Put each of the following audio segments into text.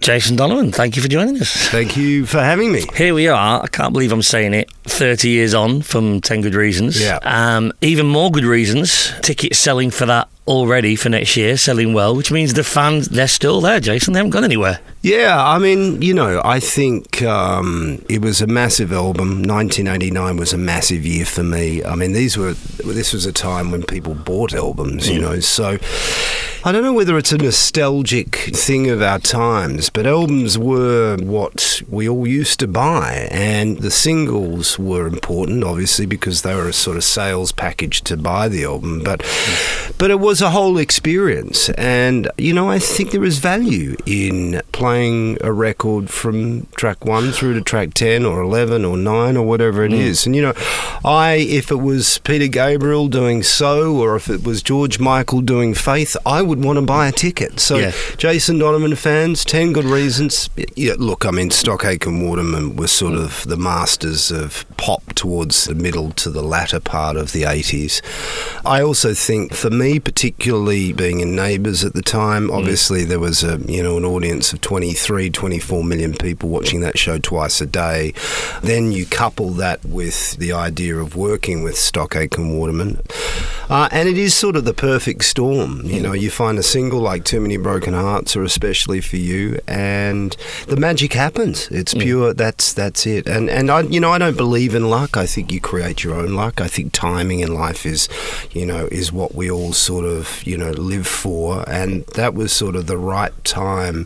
Jason Donovan, thank you for joining us. Thank you for having me. Here we are. I can't believe I'm saying it. 30 years on from 10 Good Reasons. Yeah. Even more good reasons. Tickets selling for that already for next year, selling well, which means the fans, they're still there, Jason. They haven't gone anywhere. Yeah, I mean, I think it was a massive album. 1989 was a massive year for me. I mean, this was a time when people bought albums, so I don't know whether it's a nostalgic thing of our times, but albums were what we all used to buy, and the singles were important, obviously, because they were a sort of sales package to buy the album, but it was a whole experience, and, I think there is value in playing a record from track 1 through to track 10 or 11 or 9 or whatever it is. And, if it was Peter Gabriel doing So, or if it was George Michael doing Faith, I would want to buy a ticket. So, Jason Donovan fans, 10 Good Reasons. Yeah, look, I mean, Stockake and Waterman were sort of the masters of pop towards the middle to the latter part of the 80s. I also think, for me, particularly being in Neighbours at the time, obviously there was an audience of 23, 24 million people watching that show twice a day. Then you couple that with the idea of working with Stockake and Waterman, and it is sort of the perfect storm. You find a single like Too Many Broken Hearts, or Especially For You, and the magic happens. It's pure. That's it. And I don't believe in luck. I think you create your own luck. I think timing in life is what we all sort of live for, and that was sort of the right time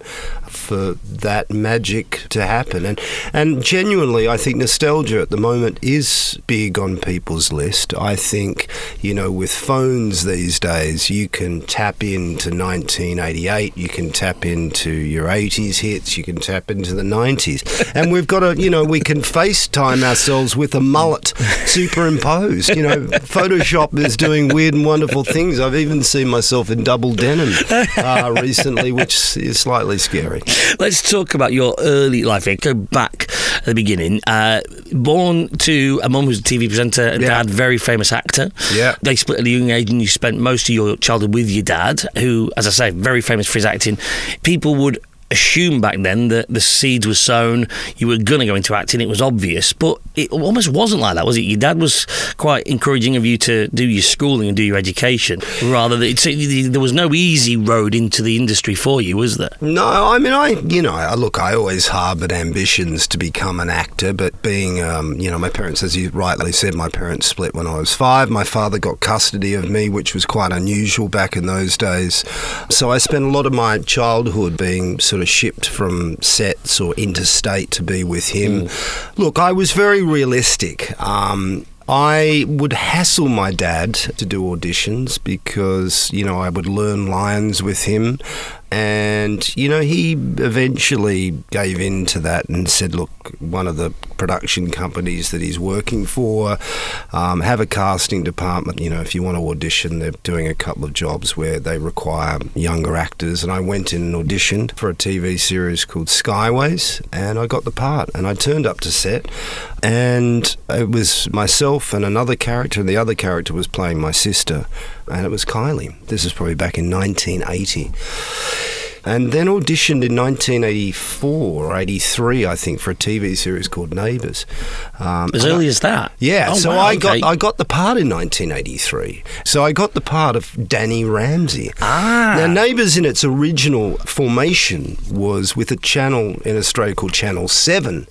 for that magic to happen. And genuinely, I think nostalgia at the moment is big on people's list. I think, with phones these days, you can tap into 1988, you can tap into your 80s hits, you can tap into the 90s. And we've got we can FaceTime ourselves with a mullet superimposed. Photoshop is doing weird and wonderful things. I've even seen myself in double denim recently, which is slightly scary. Let's talk about your early life here. Go back at the beginning. Born to a mum who's a TV presenter and dad, very famous actor. Yeah. They split at a young age and you spent most of your childhood with your dad, who, as I say, very famous for his acting. People would assume back then that the seeds were sown, you were going to go into acting, it was obvious, but it almost wasn't like that, was it? Your dad was quite encouraging of you to do your schooling and do your education, rather than there was no easy road into the industry for you, was there? No, I mean, I always harboured ambitions to become an actor, but being, my parents, as you rightly said, my parents split when I was 5. My father got custody of me, which was quite unusual back in those days. So I spent a lot of my childhood being sort of shipped from sets or interstate to be with him. Look, I was very realistic. I would hassle my dad to do auditions because, I would learn lines with him. And, he eventually gave in to that and said, look, one of the production companies that he's working for have a casting department. If you want to audition, they're doing a couple of jobs where they require younger actors. And I went in and auditioned for a TV series called Skyways, and I got the part. And I turned up to set, and it was myself and another character, and the other character was playing my sister, and it was Kylie. This is probably back in 1980. And then auditioned in 1984 or 83, I think, for a TV series called Neighbours. As early as that? Yeah, oh, so wow, I got the part in 1983. So I got the part of Danny Ramsey. Now, Neighbours in its original formation was with a channel in Australia called Channel 7.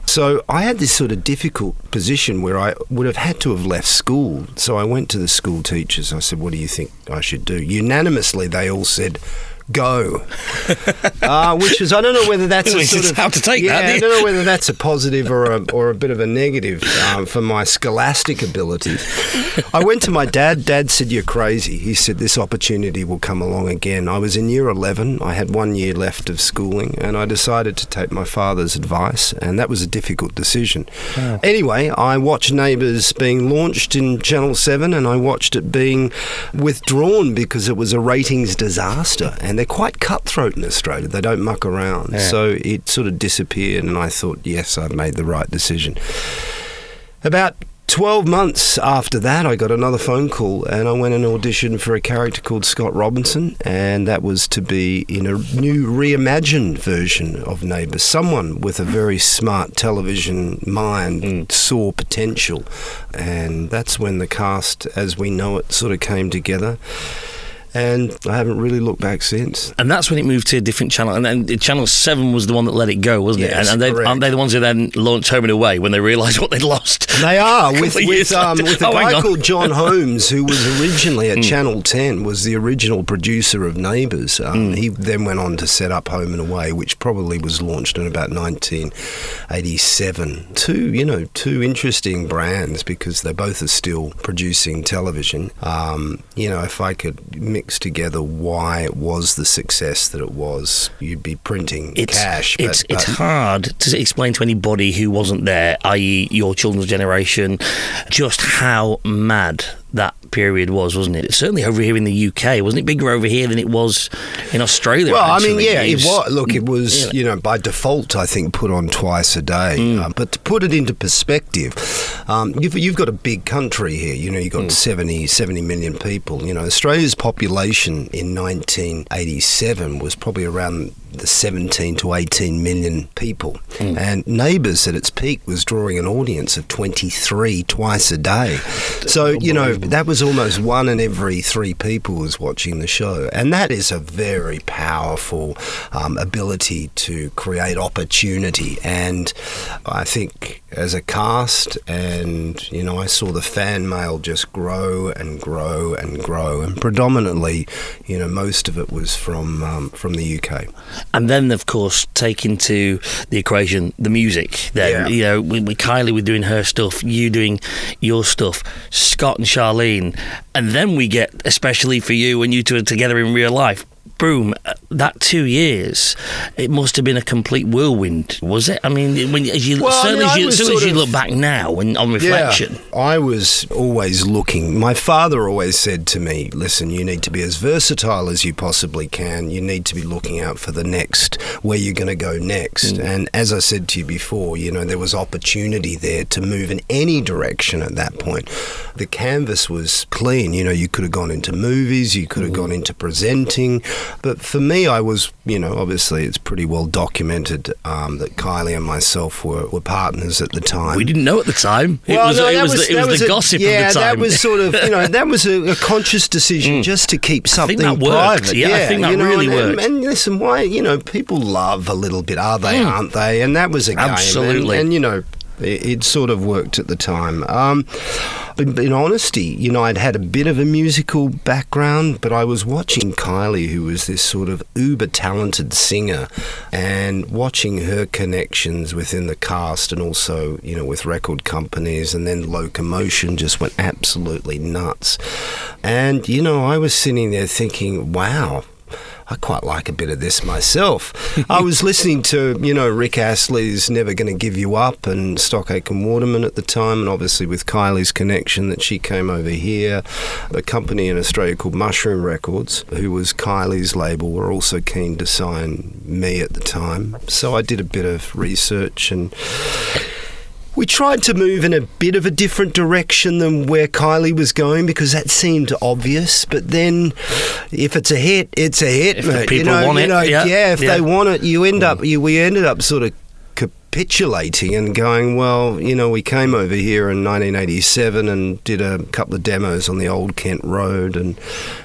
So I had this sort of difficult position where I would have had to have left school. So I went to the school teachers. I said, what do you think I should do? Unanimously, they all said, go. Which is, I don't know whether that's a sort of... how to take that. I don't know whether that's a positive or a bit of a negative for my scholastic abilities. I went to my dad. Dad said, you're crazy. He said, this opportunity will come along again. I was in year 11. I had 1 year left of schooling, and I decided to take my father's advice, and that was a difficult decision. Oh. Anyway, I watched Neighbours being launched in Channel 7, and I watched it being withdrawn because it was a ratings disaster, and they're quite cutthroat in Australia. They don't muck around. Yeah. So it sort of disappeared, and I thought, yes, I've made the right decision. About 12 months after that, I got another phone call and I went and auditioned for a character called Scott Robinson, and that was to be in a new reimagined version of Neighbours. Someone with a very smart television mind saw potential, and that's when the cast, as we know it, sort of came together. And I haven't really looked back since. And that's when it moved to a different channel. And then Channel 7 was the one that let it go, wasn't it? Yes, and aren't they the ones who then launched Home and Away when they realised what they'd lost? They are, with a guy on. called John Holmes, who was originally at Channel 10, was the original producer of Neighbours. He then went on to set up Home and Away, which probably was launched in about 1987. Two interesting brands, because they both are still producing television. If I could mix together why it was the success that it was, you'd be printing cash. It's hard to explain to anybody who wasn't there, i.e. your children's generation, just how mad that period was, wasn't it? Certainly over here in the UK. Wasn't it bigger over here than it was in Australia? Well, actually? it was. Look, it was, by default, I think, put on twice a day. But to put it into perspective, you've got a big country here. You've got 70 million people. Australia's population in 1987 was probably around the 17 to 18 million people. And Neighbours at its peak was drawing an audience of 23 twice a day. So, that was almost 1 in every 3 people was watching the show. And that is a very powerful ability to create opportunity. And I think as a cast, and, I saw the fan mail just grow and grow and grow. And predominantly, most of it was from the UK. And then, of course, take into the equation the music. Then, with Kylie, we're doing her stuff, you doing your stuff, Scott and Charlene. And then we get, especially for you, when you two are together in real life, boom, that 2 years, it must have been a complete whirlwind, was it? I mean, as you look back now on reflection. Yeah, I was always looking. My father always said to me, listen, you need to be as versatile as you possibly can. You need to be looking out for the next, where you're going to go next. And as I said to you before, there was opportunity there to move in any direction at that point. The canvas was clean. You could have gone into movies, you could have gone into presenting. But for me, I was, obviously it's pretty well documented that Kylie and myself were partners at the time. We didn't know at the time. It was the gossip of the time. Yeah, that was sort of, that was a conscious decision just to keep something private. Worked. Yeah, I think that really worked. And listen, why, people love a little bit, are they, aren't they? And that was a game. Absolutely. And it sort of worked at the time. In honesty, I'd had a bit of a musical background, but I was watching Kylie, who was this sort of uber-talented singer, and watching her connections within the cast and also, with record companies, and then Locomotion just went absolutely nuts. And, I was sitting there thinking, wow, I quite like a bit of this myself. I was listening to, Rick Astley's Never Gonna Give You Up and Stock Aitken Waterman at the time, and obviously with Kylie's connection that she came over here. A company in Australia called Mushroom Records, who was Kylie's label, were also keen to sign me at the time. So I did a bit of research, and we tried to move in a bit of a different direction than where Kylie was going, because that seemed obvious. But then, if it's a hit, it's a hit. If the people want it, they want it, we ended up sort of capitulating and going, well, we came over here in 1987 and did a couple of demos on the Old Kent Road, and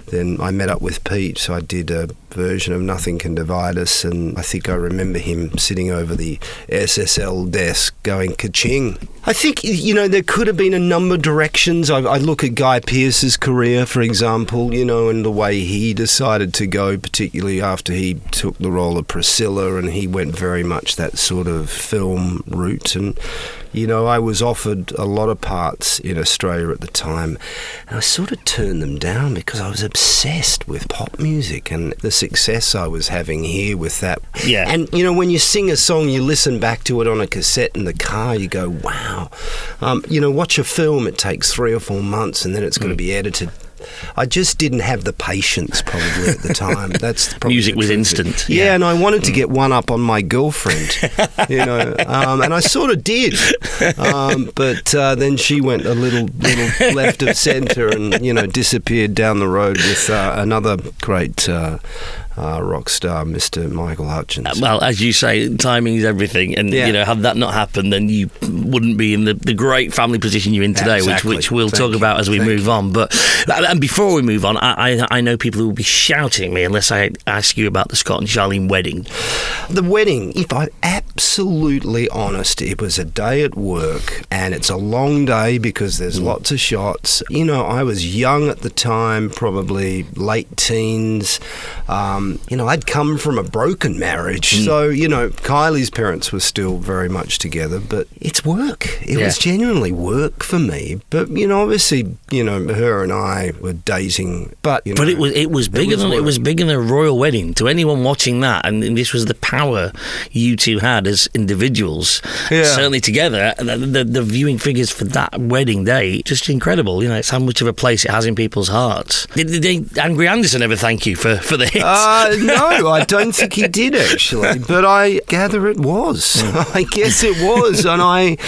then I met up with Pete, so I did a version of Nothing Can Divide Us, and I think I remember him sitting over the SSL desk going ka-ching. I think, there could have been a number of directions. I look at Guy Pearce's career, for example, and the way he decided to go, particularly after he took the role of Priscilla, and he went very much that sort of film route. And, I was offered a lot of parts in Australia at the time, and I sort of turned them down because I was obsessed with pop music and the success I was having here with that. Yeah. And, when you sing a song, you listen back to it on a cassette in the car, you go, wow. Watch a film, it takes 3 or 4 months, and then it's got to be edited I just didn't have the patience probably at the time. That's probably music was instant. Yeah, and I wanted to get one up on my girlfriend, and I sort of did. But then she went a little left of centre and, disappeared down the road with another great rock star, Mr. Michael Hutchence. Well, as you say, timing is everything, and had that not happened, then you wouldn't be in the great family position you're in today, which we'll talk about as we move on. But and before we move on, I know people who will be shouting at me unless I ask you about the Scott and Charlene wedding. The wedding, if I'm absolutely honest, it was a day at work, and it's a long day because there's lots of shots. I was young at the time, probably late teens. I'd come from a broken marriage, so, Kylie's parents were still very much together, but it's work. It was genuinely work for me. But, obviously, her and I were dating, but, But it was bigger than a royal wedding. To anyone watching that, and this was the power you two had as individuals, certainly together, the viewing figures for that wedding day, just incredible. It's how much of a place it has in people's hearts. Did Angry Anderson ever thank you for the hits? No, I don't think he did actually, but I gather it was. I guess it was, and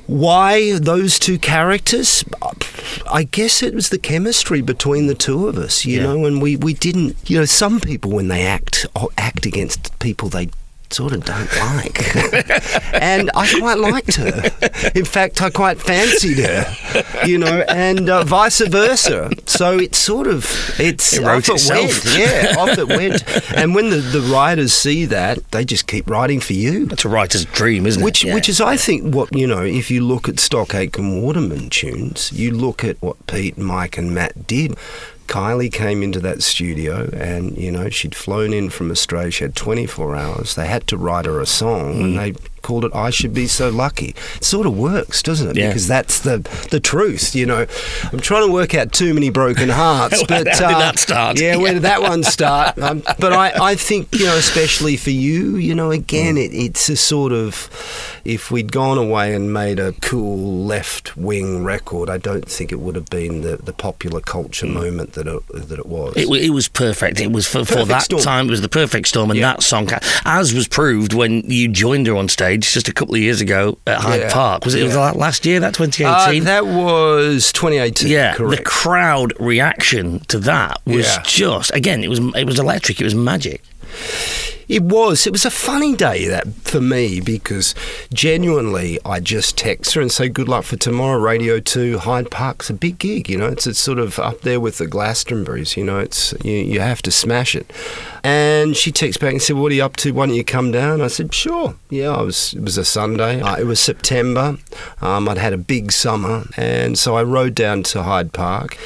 why those two characters? I guess it was the chemistry between the two of us, and we didn't, some people when they act against people they sort of don't like. And I quite liked her. In fact, I quite fancied her, and vice versa. So it wrote itself. Off it went. And when the writers see that, they just keep writing for you. That's a writer's dream, isn't it? Which is, I think, what, if you look at Stock Aitken Waterman tunes, you look at what Pete, Mike and Matt did. Kylie came into that studio and, she'd flown in from Australia. She had 24 hours. They had to write her a song and they called it I Should Be So Lucky. It sort of works, doesn't it? Yeah. Because that's the truth, I'm trying to work out Too Many Broken Hearts. But how did that start? Yeah, where did that one start? But I think, especially for you, again, it's a sort of, if we'd gone away and made a cool left-wing record, I don't think it would have been the popular culture moment that it was. It was perfect. It was for that storm. time. It was the perfect storm, and that song, as was proved when you joined her on stage just a couple of years ago at Hyde Park. Was it last year? That 2018? That was 2018. Yeah, correct. The crowd reaction to that was just, again, it was electric. It was magic. It was a funny day that for me, because genuinely I just text her and say good luck for tomorrow. Radio 2, Hyde Park's a big gig, it's sort of up there with the Glastonburys, it's you have to smash it. And she texted back and said, what are you up to? Why don't you come down? I said, sure. Yeah, it was a Sunday. It was September. I'd had a big summer, and so I rode down to Hyde Park.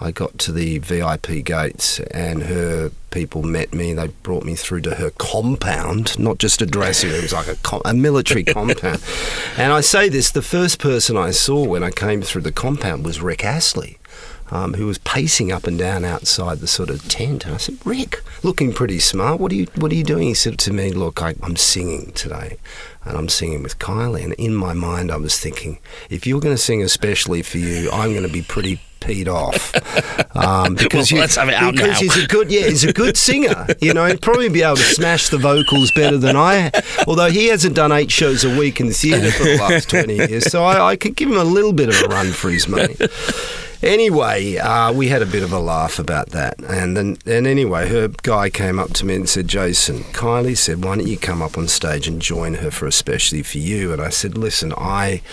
I got to the VIP gates and her people met me. They brought me through to her compound, not just a dressing room. It was like a military compound. And I say this, the first person I saw when I came through the compound was Rick Astley, who was pacing up and down outside the sort of tent. And I said, Rick, looking pretty smart, what are you doing? He said to me, look, I'm singing today. And I'm singing with Kylie. And in my mind, I was thinking, if you're going to sing especially for you, I'm going to be pretty peed off because let's have it out now. He's a good singer. He'd probably be able to smash the vocals better than I. Although he hasn't done 8 shows a week in the theatre for the last 20 years, so I could give him a little bit of a run for his money. Anyway, we had a bit of a laugh about that. And anyway, her guy came up to me and said, Jason, Kylie said, why don't you come up on stage and join her for Especially For You? And I said, listen, I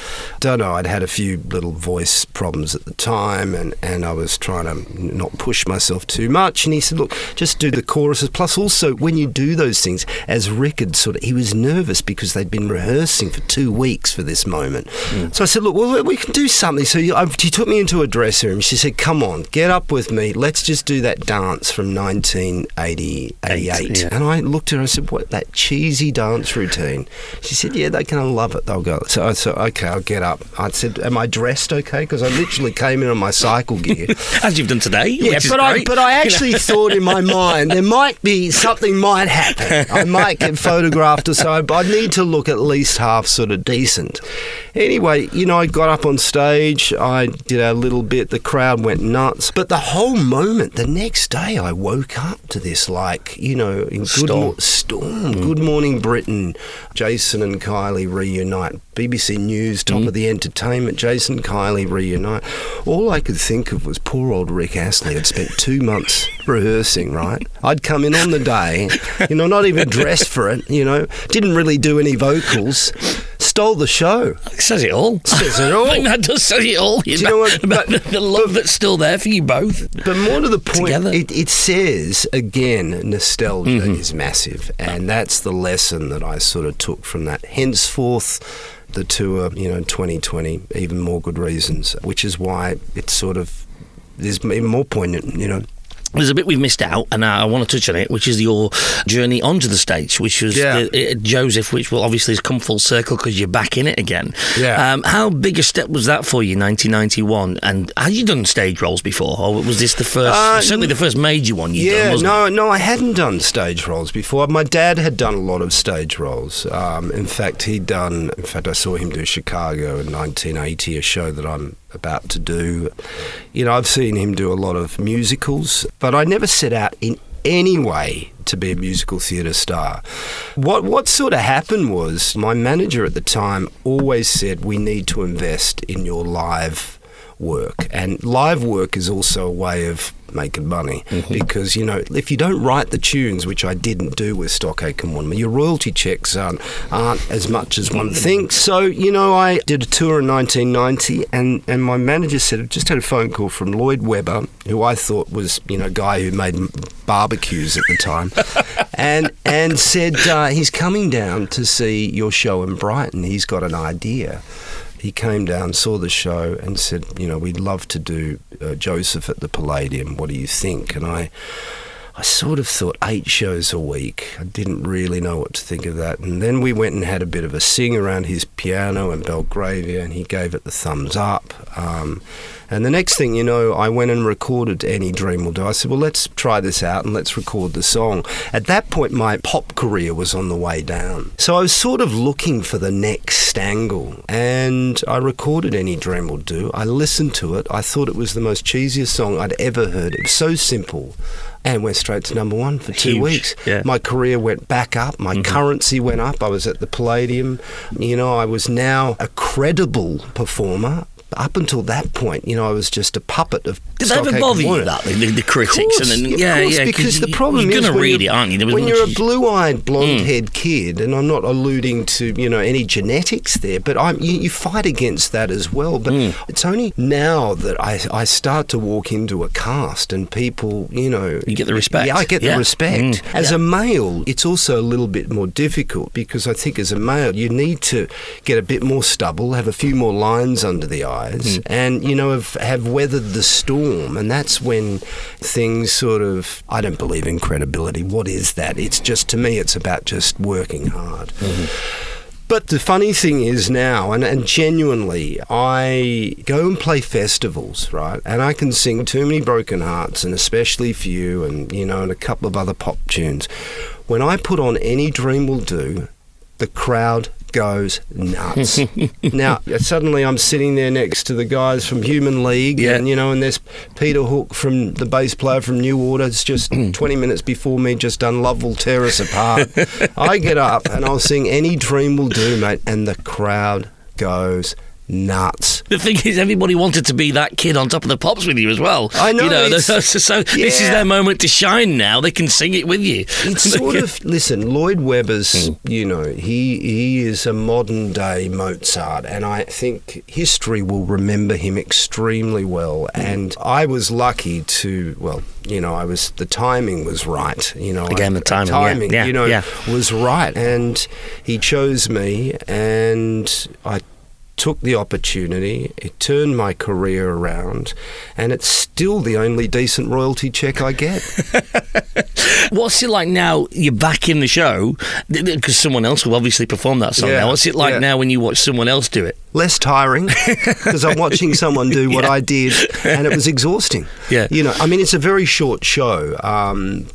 don't know, I'd had a few little voice problems at the time and I was trying to not push myself too much. And he said, look, just do the choruses. Plus also, when you do those things, as Rick had he was nervous because they'd been rehearsing for 2 weeks for this moment. So I said, look, well, we can do something. So he took me into a dressing room. She said, come on, get up with me. Let's just do that dance from 1988. And I looked at her and I said, what, that cheesy dance routine? She said, yeah, they're going to love it. They'll go. So I said, okay, I'll get up. I said, am I dressed okay? Because I literally came in on my cycle gear. As you've done today. Yeah, but I actually thought in my mind, there might be something might happen. I might get photographed or so, but I need to look at least half sort of decent. Anyway, I got up on stage, I did a little bit, the crowd went nuts. But the whole moment, the next day, I woke up to this, in Storm. Good Morning Britain, Jason and Kylie reunite. BBC News, top of the entertainment, Jason and Kylie reunite. All I could think of was poor old Rick Astley had spent 2 months rehearsing, right? I'd come in on the day, not even dressed for it, didn't really do any vocals, stole the show. It says it all. Says it all. I think that does say it all. Do you know what? About the love that's still there for you both. But more to the point, Together. it says, again, nostalgia is massive. And that's the lesson that I sort of took from that. Henceforth, the tour, 2020, even more good reasons, which is why it's sort of, there's even more poignant, There's a bit we've missed out, and I want to touch on it, which is your journey onto the stage, which was Joseph, which will obviously has come full circle because you're back in it again. Yeah. How big a step was that for you, 1991? And had you done stage roles before, or was this the first, certainly the first major one you'd done, wasn't it? No, I hadn't done stage roles before. My dad had done a lot of stage roles. In fact, I saw him do Chicago in 1980, a show that I'm about to do. I've seen him do a lot of musicals, but I never set out in any way to be a musical theatre star. What sort of happened was my manager at the time always said, we need to invest in your live work. And live work is also a way of making money because, if you don't write the tunes, which I didn't do with Stock Aitken Waterman, your royalty checks aren't as much as one thinks. So, I did a tour in 1990 and my manager said, I just had a phone call from Lloyd Webber, who I thought was, a guy who made barbecues at the time, and said, he's coming down to see your show in Brighton. He's got an idea. He came down, saw the show and said, we'd love to do Joseph at the Palladium. What do you think? And I sort of thought 8 shows a week. I didn't really know what to think of that. And then we went and had a bit of a sing around his piano in Belgravia, and he gave it the thumbs up. And the next thing I went and recorded Any Dream Will Do. I said, well, let's try this out and let's record the song. At that point, my pop career was on the way down. So I was sort of looking for the next angle. And I recorded Any Dream Will Do. I listened to it. I thought it was the most cheesiest song I'd ever heard. It was so simple. And went straight to number 1 for 2 weeks. Yeah. My career went back up. My currency went up. I was at the Palladium. I was now a credible performer. Up until that point, I was just a puppet of. Did that ever bother you, the critics? Of course, because the problem you're is going to read it, aren't you? When you're a blue-eyed, blonde-haired kid, and I'm not alluding to any genetics there, but you fight against that as well. But it's only now that I start to walk into a cast and people, you get the respect. Yeah, I get the respect. As a male, it's also a little bit more difficult because I think as a male, you need to get a bit more stubble, have a few more lines under the eyes. And have weathered the storm, and that's when things sort of, I don't believe in credibility. What is that? It's just, to me, it's about just working hard. But the funny thing is now, and genuinely, I go and play festivals, right? And I can sing Too Many Broken Hearts, and Especially For You, and and a couple of other pop tunes. When I put on Any Dream Will Do, the crowd goes nuts. Now, suddenly I'm sitting there next to the guys from Human League, and there's Peter Hook, from the bass player from New Order. It's just 20 minutes before me, just done Love Will Tear Us Apart. I get up and I'll sing Any Dream Will Do, mate, and the crowd goes nuts. The thing is, everybody wanted to be that kid on Top of the Pops with you as well. I know. So this is their moment to shine now. They can sing it with you. It's sort of, listen, Lloyd Webber's, he is a modern day Mozart, and I think history will remember him extremely well. And I was lucky to, the timing was right. Again, the timing was right. And he chose me, and I took the opportunity. It turned my career around, and it's still the only decent royalty check I get. What's it like now you're back in the show, because someone else will obviously perform that song now. What's it like now when you watch someone else do it? Less tiring, because I'm watching someone do what I did, and it was exhausting. It's a very short show,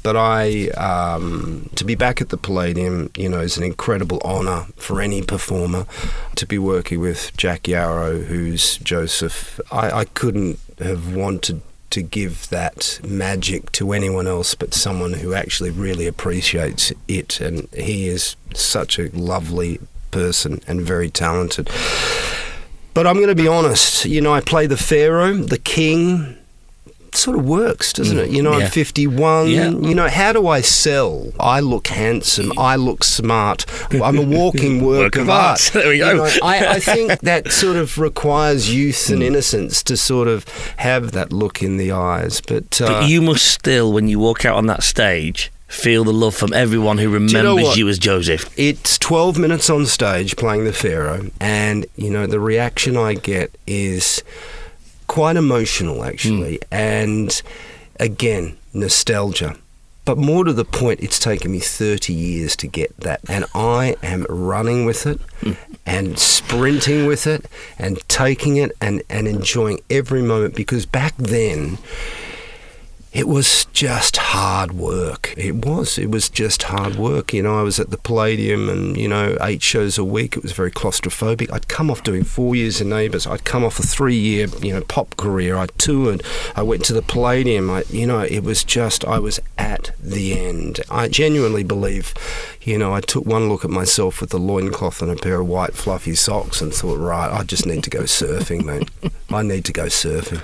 but to be back at the Palladium, is an incredible honour for any performer. To be working with Jack Yarrow, who's Joseph. I couldn't have wanted to give that magic to anyone else but someone who actually really appreciates it, and he is such a lovely person and very talented. But I'm going to be honest, I play the Pharaoh, the king. It sort of works, doesn't it? I'm 51. Yeah. How do I sell? I look handsome. I look smart. I'm a walking work of art. There we go. I think that sort of requires youth and innocence to sort of have that look in the eyes. But you must still, when you walk out on that stage, feel the love from everyone who remembers you as Joseph. It's 12 minutes on stage playing the Pharaoh, and, the reaction I get is quite emotional, actually, and again, nostalgia. But more to the point, it's taken me 30 years to get that, and I am running with it and sprinting with it and taking it and enjoying every moment, because back then it was just hard work. It was just hard work. I was at the Palladium and, 8 shows a week. It was very claustrophobic. I'd come off doing 4 years in Neighbours. I'd come off a 3-year, pop career. I toured. I went to the Palladium. It was just, I was at the end. I genuinely believe, I took one look at myself with a loincloth and a pair of white fluffy socks and thought, right, I just need to go surfing, mate. I need to go surfing.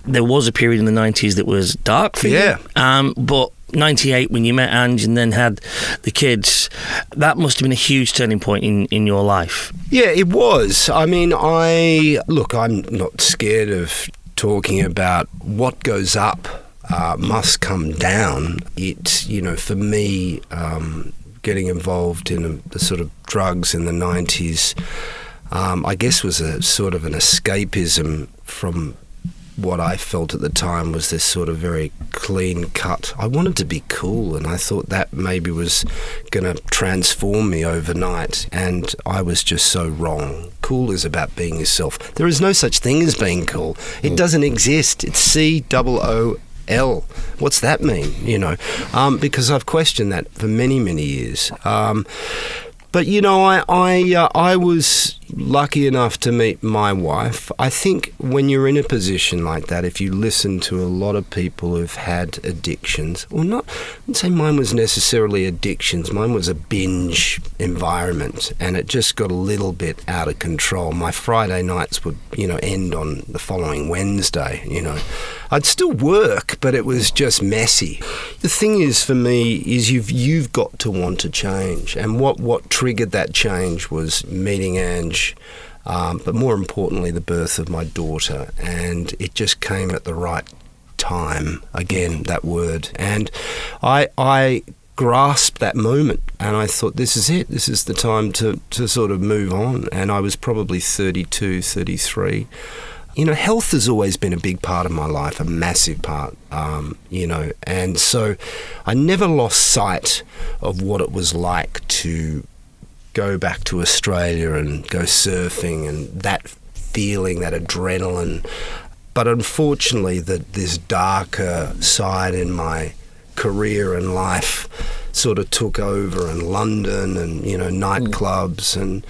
There was a period in the 90s that was dark for you. But 98, when you met Ange and then had the kids, that must have been a huge turning point in your life. Yeah, it was. I mean, I'm not scared of talking about what goes up must come down. It, for me, getting involved in the sort of drugs in the 90s, I guess was a sort of an escapism from what I felt at the time was this sort of very clean cut. I wanted to be cool, and I thought that maybe was going to transform me overnight, and I was just so wrong. Cool is about being yourself. There is no such thing as being cool. It doesn't exist. It's COOL. What's that mean? Because I've questioned that for many, many years. But I was lucky enough to meet my wife. I think when you're in a position like that, if you listen to a lot of people who've had addictions, I wouldn't say mine was necessarily addictions. Mine was a binge environment, and it just got a little bit out of control. My Friday nights would, end on the following Wednesday. I'd still work, but it was just messy. The thing is, for me, is you've got to want to change, and what triggered that change was meeting Ange, but more importantly, the birth of my daughter, and it just came at the right time. Again, that word, and I grasped that moment, and I thought, this is it. This is the time to sort of move on. And I was probably 32, 33. Health has always been a big part of my life, a massive part, and so I never lost sight of what it was like to go back to Australia and go surfing, and that feeling, that adrenaline. But unfortunately, this darker side in my career and life sort of took over, and London and, nightclubs and...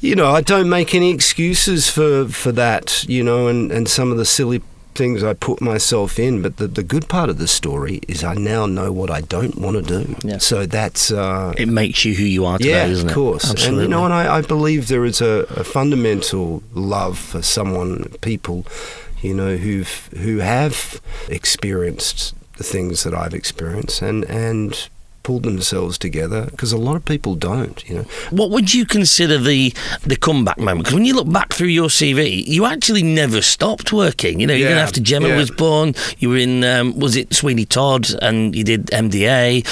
I don't make any excuses for that, and some of the silly things I put myself in. But the good part of the story is I now know what I don't want to do. Yeah. So that's... it makes you who you are today, doesn't it? Yeah, of course. Absolutely. And, I believe there is a fundamental love for people, who have experienced the things that I've experienced and pulled themselves together, because a lot of people don't. What would you consider the comeback moment? Because when you look back through your CV, you actually never stopped working. Even after Gemma was born, you were in was it Sweeney Todd, and you did MDA.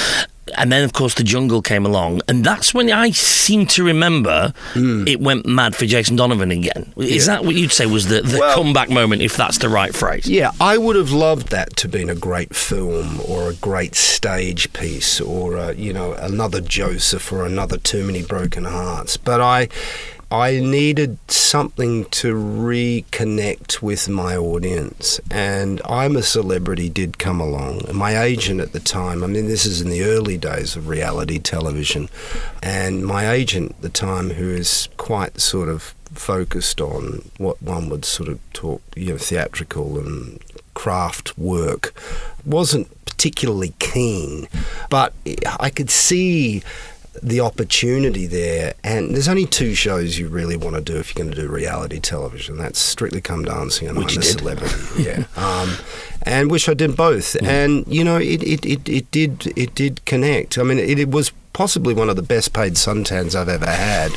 And then, of course, The Jungle came along. And that's when I seem to remember it went mad for Jason Donovan again. Is that what you'd say was the comeback moment, if that's the right phrase? Yeah, I would have loved that to have been a great film or a great stage piece or, another Joseph or another Too Many Broken Hearts. But I needed something to reconnect with my audience, and I'm a Celebrity did come along. And my agent at the time, I mean, this is in the early days of reality television, and my agent at the time, who is quite sort of focused on what one would sort of talk, theatrical and craft work, wasn't particularly keen, but I could see the opportunity there. And there's only 2 shows you really want to do if you're going to do reality television. That's Strictly Come Dancing and I'm a Celebrity. Yeah. And wish I did both. And it did connect. I mean, it was possibly one of the best paid suntans I've ever had.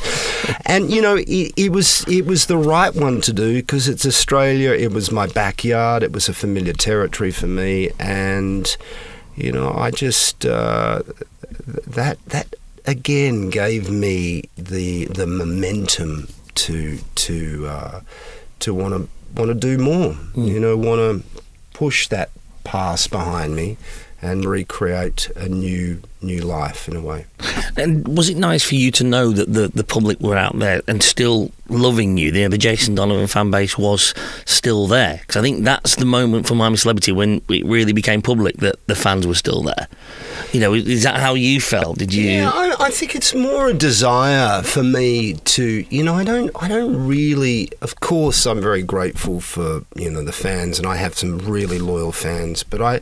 And it was the right one to do because it's Australia. It was my backyard. It was a familiar territory for me. And I just that again gave me the momentum to want to do more. Want to push that past behind me and recreate a new life in a way. And was it nice for you to know that the public were out there and still loving you? The Jason Donovan fan base was still there, because I think that's the moment for I'm a Celebrity when it really became public that the fans were still there. Is that how you felt? Did you? Yeah, I think it's more a desire for me to. I don't really. Of course, I'm very grateful for the fans, and I have some really loyal fans. But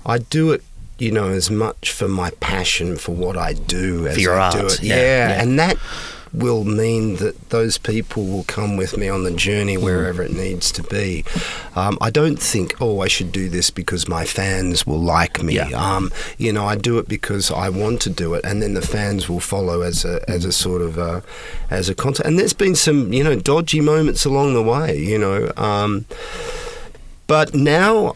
I do it, as much for my passion for what I do as for your I do art. it. Yeah, and that will mean that those people will come with me on the journey wherever it needs to be. I don't think, I should do this because my fans will like me. Yeah. I do it because I want to do it, and then the fans will follow as a sort of as a concept. And there's been some dodgy moments along the way. But now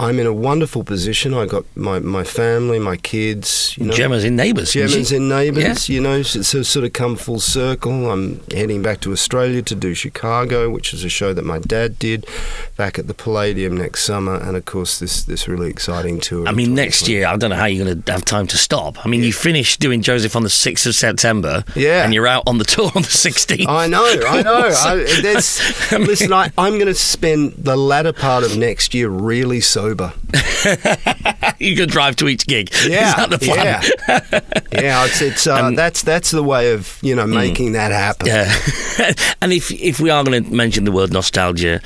I'm in a wonderful position. I got my family, my kids. Gemma's in Neighbours. Gemma's in Neighbours. Yeah. It's sort of come full circle. I'm heading back to Australia to do Chicago, which is a show that my dad did, back at the Palladium next summer, and of course this really exciting tour. I mean, next year I don't know how you're going to have time to stop. I mean, you finished doing Joseph on the 6th of September, and you're out on the tour on the 16th. I know. Listen, I'm going to spend the latter part of next year really sober. You can drive to each gig. Yeah, is that the plan? It's that's the way of making that happen. Yeah. And if we are going to mention the word nostalgia,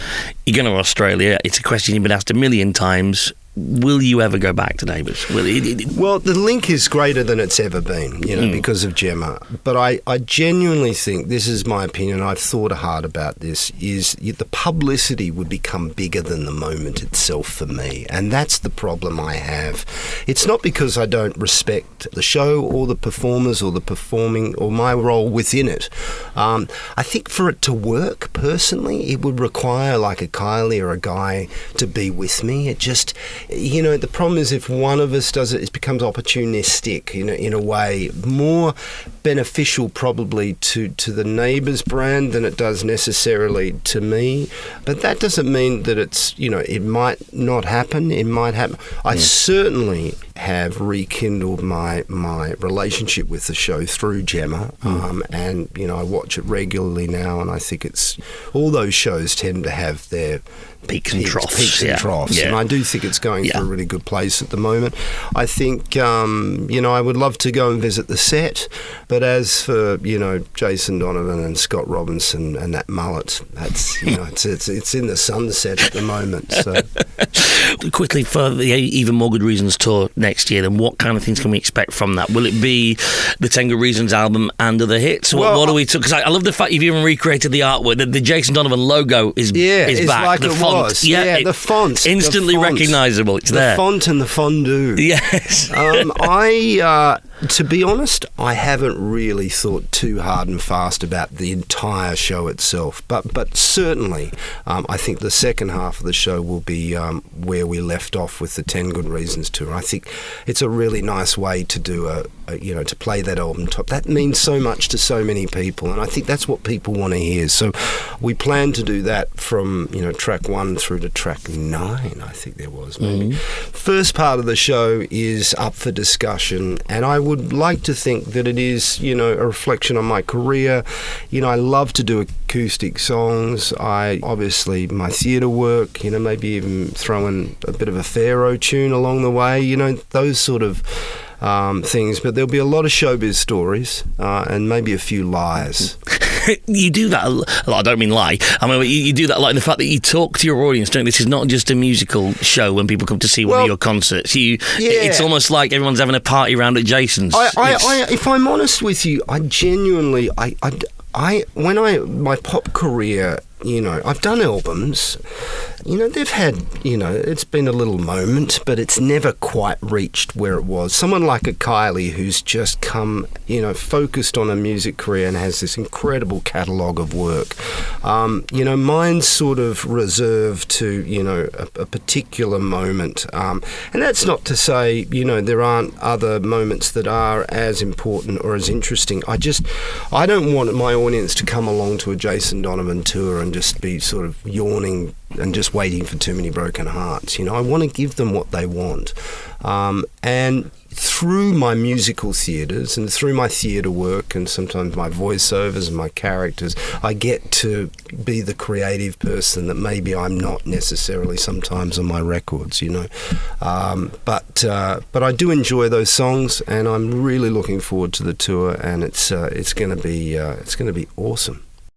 you're going to Australia. It's a question you've been asked a million times. Will you ever go back to Neighbours? Well, the link is greater than it's ever been, because of Gemma. But I genuinely think, this is my opinion, I've thought hard about this, is the publicity would become bigger than the moment itself for me. And that's the problem I have. It's not because I don't respect the show or the performers or the performing or my role within it. I think for it to work, personally, it would require like a Kylie or a Guy to be with me. It just... the problem is if one of us does it, it becomes opportunistic in a way, more beneficial probably to the Neighbours brand than it does necessarily to me. But that doesn't mean that it's, it might not happen. It might happen. I certainly have rekindled my relationship with the show through Gemma, and I watch it regularly now, and I think it's all those shows tend to have their peaks and troughs. Yeah. And I do think it's going for a really good place at the moment. I think, I would love to go and visit the set, but as for, Jason Donovan and Scott Robinson and that mullet, that's, it's in the sunset at the moment. So. Quickly, for the Even More Good Reasons tour next year, then what kind of things can we expect from that? Will it be the 10 Good Reasons album and other hits? What are we talking? Because I love the fact you've even recreated the artwork. The Jason Donovan logo is back. Like the it font. Was. Yeah, the font. Instantly recognisable. It's there. The font and the fondue. Yes. To be honest, I haven't really thought too hard and fast about the entire show itself. But certainly, I think the second half of the show will be where we left off with the 10 Good Reasons tour. I think it's a really nice way to do a to play that album top. That means so much to so many people, and I think that's what people want to hear. So we plan to do that from track 1 through to track 9, I think there was maybe. First part of the show is up for discussion, and I would like to think that it is a reflection on my career. I love to do acoustic songs. Obviously my theatre work, maybe even throw in a bit of a Pharaoh tune along the way, those sort of things. But there'll be a lot of showbiz stories and maybe a few lies. You do that a lot. I don't mean lie. I mean, you do that a lot in the fact that you talk to your audience. This is not just a musical show when people come to see one of your concerts. It's almost like everyone's having a party round at Jason's. If I'm honest with you, I genuinely, my pop career, I've done albums. They've had, it's been a little moment, but it's never quite reached where it was. Someone like a Kylie who's just come, focused on a music career and has this incredible catalogue of work. Mine's sort of reserved to, a particular moment. And that's not to say, there aren't other moments that are as important or as interesting. I don't want my audience to come along to a Jason Donovan tour and just be sort of yawning and just waiting for too many broken hearts. I want to give them what they want. And through my musical theatres and through my theatre work and sometimes my voiceovers and my characters, I get to be the creative person that maybe I'm not necessarily sometimes on my records, But I do enjoy those songs, and I'm really looking forward to the tour, and it's going to be awesome.